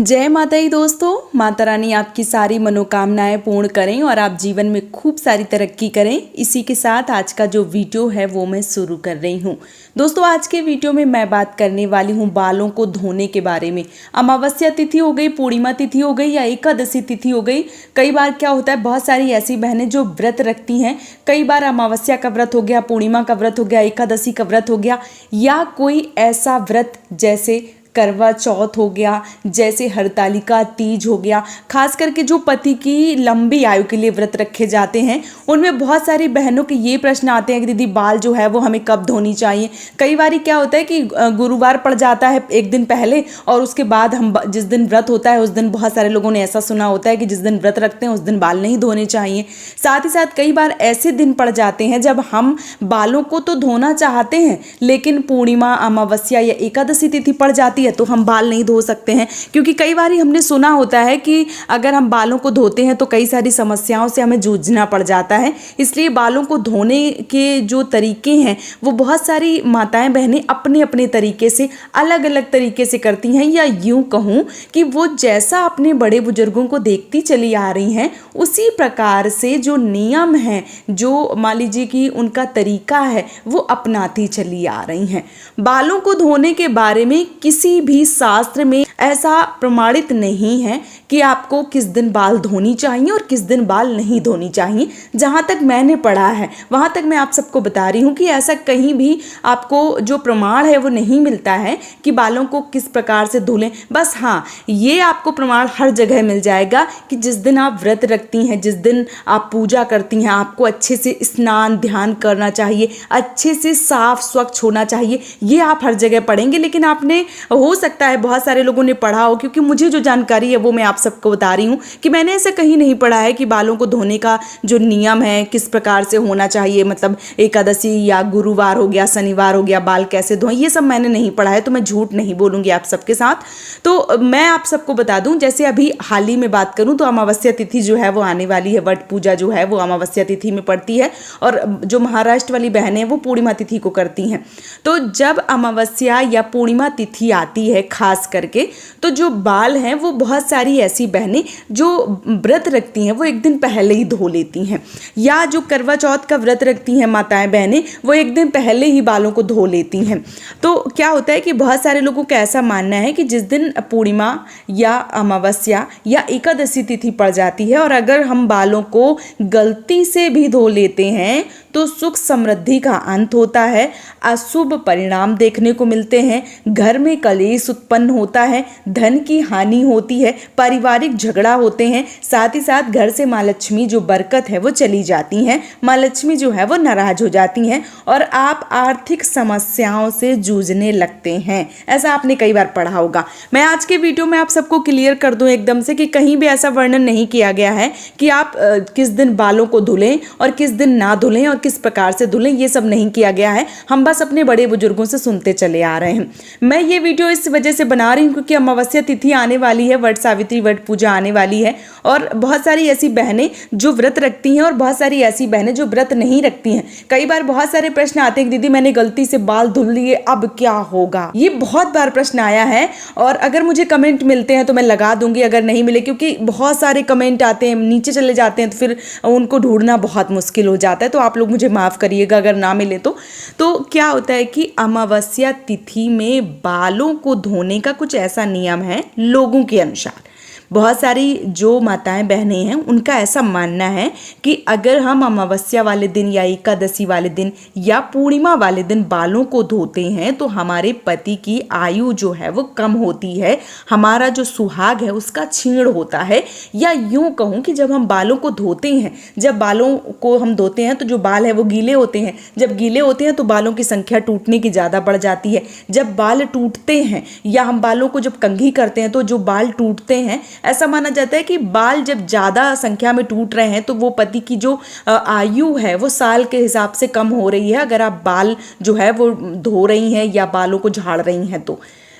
जय माता दी दोस्तों। माता रानी आपकी सारी मनोकामनाएं पूर्ण करें और आप जीवन में खूब सारी तरक्की करें। इसी के साथ आज का जो वीडियो है वो मैं शुरू कर रही हूँ। दोस्तों आज के वीडियो में मैं बात करने वाली हूँ बालों को धोने के बारे में। अमावस्या तिथि हो गई, पूर्णिमा तिथि हो गई या एकादशी तिथि हो गई, कई बार क्या होता है बहुत सारी ऐसी बहनें जो व्रत रखती हैं। कई बार अमावस्या का व्रत हो गया, पूर्णिमा का व्रत हो गया, एकादशी का व्रत हो गया, या कोई ऐसा व्रत जैसे करवा चौथ हो गया, जैसे हरतालिका तीज हो गया। खास करके जो पति की लंबी आयु के लिए व्रत रखे जाते हैं उनमें बहुत सारी बहनों के ये प्रश्न आते हैं कि दीदी बाल जो है वो हमें कब धोनी चाहिए। कई बार क्या होता है कि गुरुवार पड़ जाता है एक दिन पहले और उसके बाद हम जिस दिन व्रत होता है उस दिन बहुत सारे लोगों ने ऐसा सुना होता है कि जिस दिन व्रत रखते हैं उस दिन बाल नहीं धोने चाहिए। साथ ही साथ कई बार ऐसे दिन पड़ जाते हैं जब हम बालों को तो धोना चाहते हैं लेकिन पूर्णिमा, अमावस्या या एकादशी तिथि पड़ जाती है तो हम बाल नहीं धो सकते हैं। क्योंकि कई बार हमने सुना होता है कि अगर हम बालों को धोते हैं तो कई सारी समस्याओं से हमें जूझना पड़ जाता है। इसलिए बालों को धोने के जो तरीके हैं वो बहुत सारी माताएं बहनें अपने अपने तरीके से अलग अलग तरीके से करती हैं, या यूं कहूं कि वो जैसा अपने बड़े बुजुर्गों को देखती चली आ रही हैं उसी प्रकार से जो नियम है, जो मान लीजिए कि उनका तरीका है, वो अपनाती चली आ रही हैं। बालों को धोने के बारे में किसी भी शास्त्र में ऐसा प्रमाणित नहीं है कि आपको किस दिन बाल धोनी चाहिए और किस दिन बाल नहीं धोनी चाहिए। जहाँ तक मैंने पढ़ा है वहाँ तक मैं आप सबको बता रही हूँ कि ऐसा कहीं भी आपको जो प्रमाण है वो नहीं मिलता है कि बालों को किस प्रकार से धुलें। बस हाँ, ये आपको प्रमाण हर जगह मिल जाएगा कि जिस दिन आप व्रत रखती हैं, जिस दिन आप पूजा करती हैं, आपको अच्छे से स्नान ध्यान करना चाहिए, अच्छे से साफ स्वच्छ होना चाहिए। ये आप हर जगह पढ़ेंगे। लेकिन आपने, हो सकता है बहुत सारे लोगों ने पढ़ा हो, क्योंकि मुझे जो जानकारी है वो मैं आप सबको बता रही हूँ कि मैंने ऐसा कहीं नहीं पढ़ा है कि बालों को धोने का जो नियम है किस प्रकार से होना चाहिए, मतलब एकादशी या गुरुवार हो गया, शनिवार हो गया, बाल कैसे धोएं, ये सब मैंने नहीं पढ़ा है। तो मैं झूठ नहीं बोलूँगी आप सबके साथ। तो मैं आप सबको बता दूं, जैसे अभी हाल ही में बात करूं तो अमावस्या तिथि जो है वो आने वाली है। वट पूजा जो है वो अमावस्या तिथि में पड़ती है और जो महाराष्ट्र वाली बहनें हैं वो पूर्णिमा तिथि को करती हैं। तो जब अमावस्या या पूर्णिमा तिथि आती है खास करके, तो जो बाल हैं वो बहुत सारी ऐसी बहनें जो व्रत रखती हैं वो एक दिन पहले ही धो लेती हैं, या जो करवा चौथ का व्रत रखती हैं माताएं बहनें वो एक दिन पहले ही बालों को धो लेती हैं। तो क्या होता है कि बहुत सारे लोगों का ऐसा मानना है कि जिस दिन पूर्णिमा या अमावस्या या एकादशी तिथि पड़ जाती है और अगर हम बालों को गलती से भी धो लेते हैं तो सुख समृद्धि का अंत होता है, अशुभ परिणाम देखने को मिलते हैं, घर में कलेश उत्पन्न होता है, धन की हानि होती है, पारिवारिक झगड़ा होते हैं, साथ ही साथ घर से माँ लक्ष्मी जो बरकत है वो चली जाती हैं, माँ लक्ष्मी जो है वो नाराज हो जाती हैं और आप आर्थिक समस्याओं से जूझने लगते हैं। ऐसा आपने कई बार पढ़ा होगा। मैं आज के वीडियो में आप सबको क्लियर कर दूं एकदम से कि कहीं भी ऐसा वर्णन नहीं किया गया है कि आप किस दिन बालों को धुलें और किस दिन ना धुलें और किस प्रकार से धुलें, ये सब नहीं किया गया है। हम बस अपने बड़े बुजुर्गों से सुनते चले आ रहे हैं। मैं ये वीडियो इस वजह से बना रही हूँ क्योंकि अमावस्या तिथि आने वाली है, वट सावित्री वट पूजा आने वाली है और बहुत सारी ऐसी बहनें जो व्रत रखती हैं और बहुत सारी ऐसी बहनें जो व्रत नहीं रखती हैं। कई बार बहुत सारे प्रश्न आते हैं कि दीदी मैंने गलती से बाल धुल लिए, अब क्या होगा। ये बहुत बार प्रश्न आया है और अगर मुझे कमेंट मिलते हैं तो मैं लगा दूंगी, अगर नहीं मिले, क्योंकि बहुत सारे कमेंट आते हैं नीचे चले जाते हैं तो फिर उनको ढूंढना बहुत मुश्किल हो जाता है। तो आप लोग मुझे माफ़ करिएगा अगर ना मिले तो क्या होता है कि अमावस्या तिथि में बालों को धोने का कुछ ऐसा नियम है लोगों के अनुसार। बहुत सारी जो माताएं बहनें हैं उनका ऐसा मानना है कि अगर हम अमावस्या वाले दिन या एकादशी वाले दिन या पूर्णिमा वाले दिन बालों को धोते हैं तो हमारे पति की आयु जो है वो कम होती है, हमारा जो सुहाग है उसका छीण होता है। या यूं कहूँ कि जब हम बालों को धोते हैं, जब बालों को हम धोते हैं तो जो बाल है वो गीले होते हैं, जब गीले होते हैं तो बालों की संख्या टूटने की ज़्यादा बढ़ जाती है। जब बाल टूटते हैं या हम बालों को जब कंघी करते हैं तो जो बाल टूटते हैं, ऐसा माना जाता है कि बाल जब ज़्यादा संख्या में टूट रहे हैं तो वो पति की जो आयु है वो साल के हिसाब से कम हो रही है। अगर आप बाल जो है वो धो रही हैं या बालों को झाड़ रही हैं तो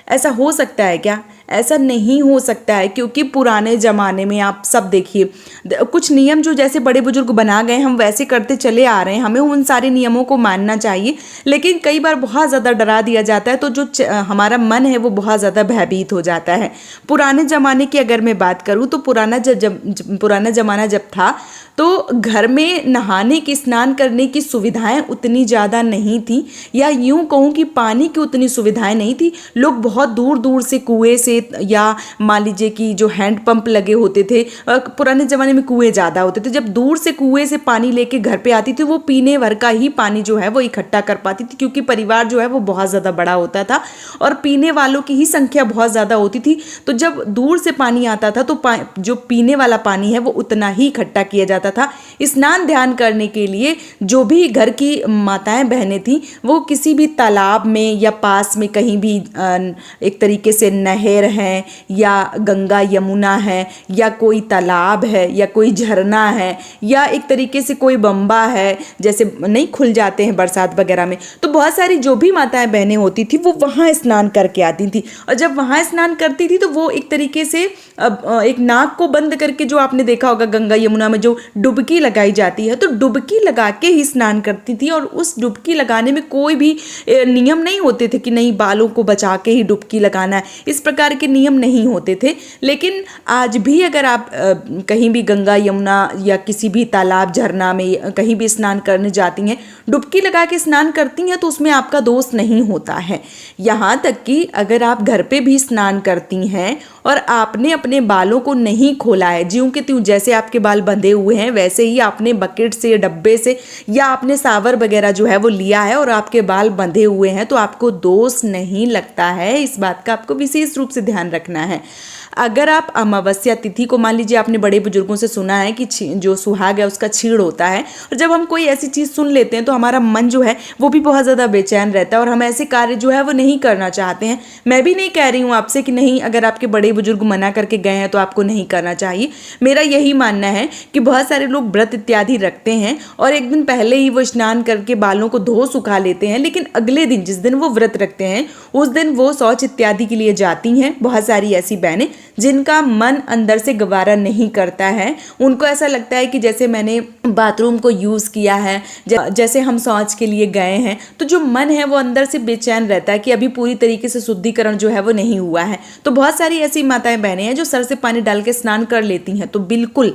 ऐसा हो सकता है क्या? ऐसा नहीं हो सकता है, क्योंकि पुराने ज़माने में आप सब देखिए कुछ नियम जो जैसे बड़े बुजुर्ग बना गए हम वैसे करते चले आ रहे हैं, हमें उन सारे नियमों को मानना चाहिए। लेकिन कई बार बहुत ज़्यादा डरा दिया जाता है तो जो हमारा मन है वो बहुत ज़्यादा भयभीत हो जाता है। पुराने ज़माने की अगर मैं बात करूँ तो पुराना ज़माना जब था तो घर में नहाने की, स्नान करने की सुविधाएं उतनी ज़्यादा नहीं थी, या यूं कहूँ कि पानी की उतनी सुविधाएं नहीं थी। लोग बहुत दूर दूर से कुएं से, या मान लीजिए कि जो हैंडपंप लगे होते थे, पुराने ज़माने में कुएं ज़्यादा होते थे, जब दूर से कुएं से पानी लेके घर पे आती थी वो पीने भर का ही पानी जो है वो इकट्ठा कर पाती थी, क्योंकि परिवार जो है वो बहुत ज़्यादा बड़ा होता था और पीने वालों की ही संख्या बहुत ज़्यादा होती थी। तो जब दूर से पानी आता था तो जो पीने वाला पानी है वो उतना ही इकट्ठा किया जाता था। स्नान ध्यान करने के लिए जो भी घर की माताएं बहनें थी वो किसी भी तालाब में या पास में कहीं भी एक तरीके से नहर है या गंगा यमुना है या कोई तालाब है या कोई झरना है या एक तरीके से कोई बम्बा है, जैसे नहीं खुल जाते हैं बरसात वगैरह में, तो बहुत सारी जो भी माताएं बहनें होती थी वो वहाँ स्नान करके आती थी। और जब वहाँ स्नान करती थी तो वो एक तरीके से एक नाक को बंद करके, जो आपने देखा होगा गंगा यमुना में जो डुबकी लगाई जाती है, तो डुबकी लगा के ही स्नान करती थी। और उस डुबकी लगाने में कोई भी नियम नहीं होते थे कि नहीं बालों को बचा के ही डुबकी लगाना है, इस प्रकार के नियम नहीं होते थे। लेकिन आज भी अगर आप कहीं भी गंगा यमुना या किसी भी तालाब झरना में कहीं भी स्नान करने जाती हैं, डुबकी लगा के स्नान करती हैं तो उसमें आपका दोष नहीं होता है। यहाँ तक कि अगर आप घर पे भी स्नान करती हैं और आपने अपने बालों को नहीं खोला है, ज्यों के त्यों जैसे आपके बाल बंधे हुए हैं वैसे ही आपने बकेट से, डब्बे से या आपने सावर वगैरह जो है वो लिया है और आपके बाल बंधे हुए हैं, तो आपको दोष नहीं लगता है। इस बात का आपको विशेष रूप से ध्यान रखना है। अगर आप अमावस्या तिथि को, मान लीजिए आपने बड़े बुजुर्गों से सुना है कि जो सुहाग है उसका छीड़ होता है, और जब हम कोई ऐसी चीज़ सुन लेते हैं तो हमारा मन जो है वो भी बहुत ज़्यादा बेचैन रहता है और हम ऐसे कार्य जो है वो नहीं करना चाहते हैं। मैं भी नहीं कह रही हूँ आपसे कि नहीं, अगर आपके बड़े बुजुर्ग मना करके गए हैं तो आपको नहीं करना चाहिए। मेरा यही मानना है कि बहुत सारे लोग व्रत इत्यादि रखते हैं और एक दिन पहले ही वो स्नान करके बालों को धो सुखा लेते हैं, लेकिन अगले दिन जिस दिन वो व्रत रखते हैं उस दिन वो शौच इत्यादि के लिए जाती हैं। बहुत सारी ऐसी बहनें जिनका मन अंदर से गवारा नहीं करता है, उनको ऐसा लगता है कि जैसे मैंने बाथरूम को यूज़ किया है, जैसे हम शौच के लिए गए हैं, तो जो मन है वो अंदर से बेचैन रहता है कि अभी पूरी तरीके से शुद्धिकरण जो है वो नहीं हुआ है। तो बहुत सारी ऐसी माताएं बहनें हैं जो सर से पानी डाल के स्नान कर लेती हैं। तो बिल्कुल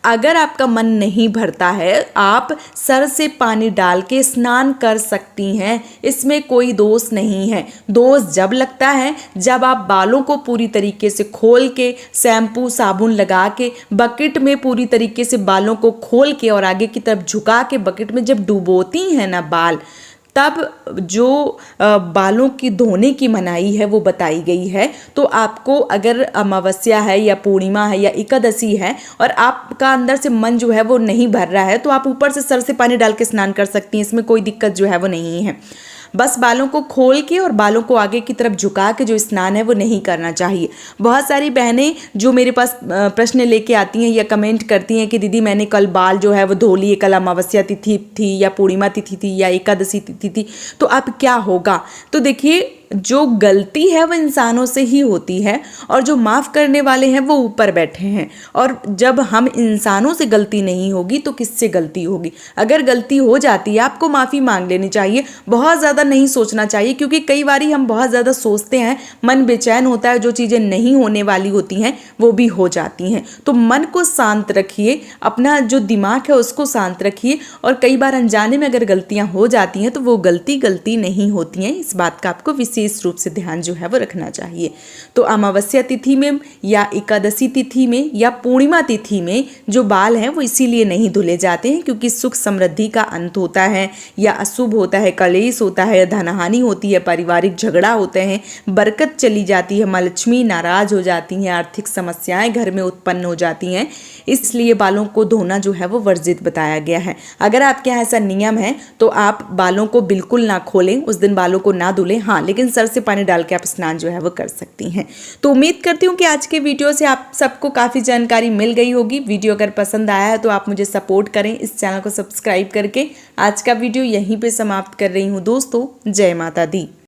अगर आपका मन नहीं भरता है आप सर से पानी डाल के स्नान कर सकती हैं, इसमें कोई दोष नहीं है। दोष जब लगता है जब आप बालों को पूरी तरीके से खोल के, शैम्पू साबुन लगा के, बकेट में पूरी तरीके से बालों को खोल के और आगे की तरफ झुका के बकेट में जब डुबोती हैं ना बाल, तब जो बालों की धोने की मनाही है वो बताई गई है। तो आपको अगर अमावस्या है या पूर्णिमा है या एकादशी है और आपका अंदर से मन जो है वो नहीं भर रहा है, तो आप ऊपर से सर से पानी डाल के स्नान कर सकती हैं, इसमें कोई दिक्कत जो है वो नहीं है। बस बालों को खोल के और बालों को आगे की तरफ झुका के जो स्नान है वो नहीं करना चाहिए। बहुत सारी बहनें जो मेरे पास प्रश्न लेके आती हैं या कमेंट करती हैं कि दीदी मैंने कल बाल जो है वो धो लिए, कल अमावस्या तिथि थी या पूर्णिमा तिथि थी या एकादशी तिथि थी, तो अब क्या होगा। तो देखिए, जो गलती है वो इंसानों से ही होती है और जो माफ़ करने वाले हैं वो ऊपर बैठे हैं। और जब हम इंसानों से गलती नहीं होगी तो किससे गलती होगी। अगर गलती हो जाती है आपको माफ़ी मांग लेनी चाहिए, बहुत ज़्यादा नहीं सोचना चाहिए, क्योंकि कई बारी हम बहुत ज़्यादा सोचते हैं, मन बेचैन होता है, जो चीज़ें नहीं होने वाली होती हैं वो भी हो जाती हैं। तो मन को शांत रखिए, अपना जो दिमाग है उसको शांत रखिए, और कई बार अनजाने में अगर गलतियाँ हो जाती हैं तो वो गलती नहीं होती हैं। इस बात का आपको विशेष रूप से ध्यान जो है वो रखना चाहिए। तो अमावस्या तिथि में या एकादशी तिथि में या पूर्णिमा तिथि में जो बाल हैं वो इसीलिए नहीं धुले जाते हैं क्योंकि सुख समृद्धि का अंत होता है या अशुभ होता है, कलेश होता है, धनहानि होती है, पारिवारिक झगड़ा होते हैं, बरकत चली जाती है, माँ लक्ष्मी नाराज हो जाती हैं, आर्थिक समस्याएं घर में उत्पन्न हो जाती हैं। इसलिए बालों को धोना जो है वो वर्जित बताया गया है। अगर आपके यहाँ ऐसा नियम है तो आप बालों को बिल्कुल ना खोलें, उस दिन बालों को ना धुलें, हाँ, लेकिन सर से पानी डाल के आप स्नान जो है वो कर सकती हैं। तो उम्मीद करती हूँ कि आज के वीडियो से आप सबको काफ़ी जानकारी मिल गई होगी। वीडियो अगर पसंद आया है तो आप मुझे सपोर्ट करें इस चैनल को सब्सक्राइब करके। आज का वीडियो यहीं पे समाप्त कर रही हूँ दोस्तों। जय माता दी।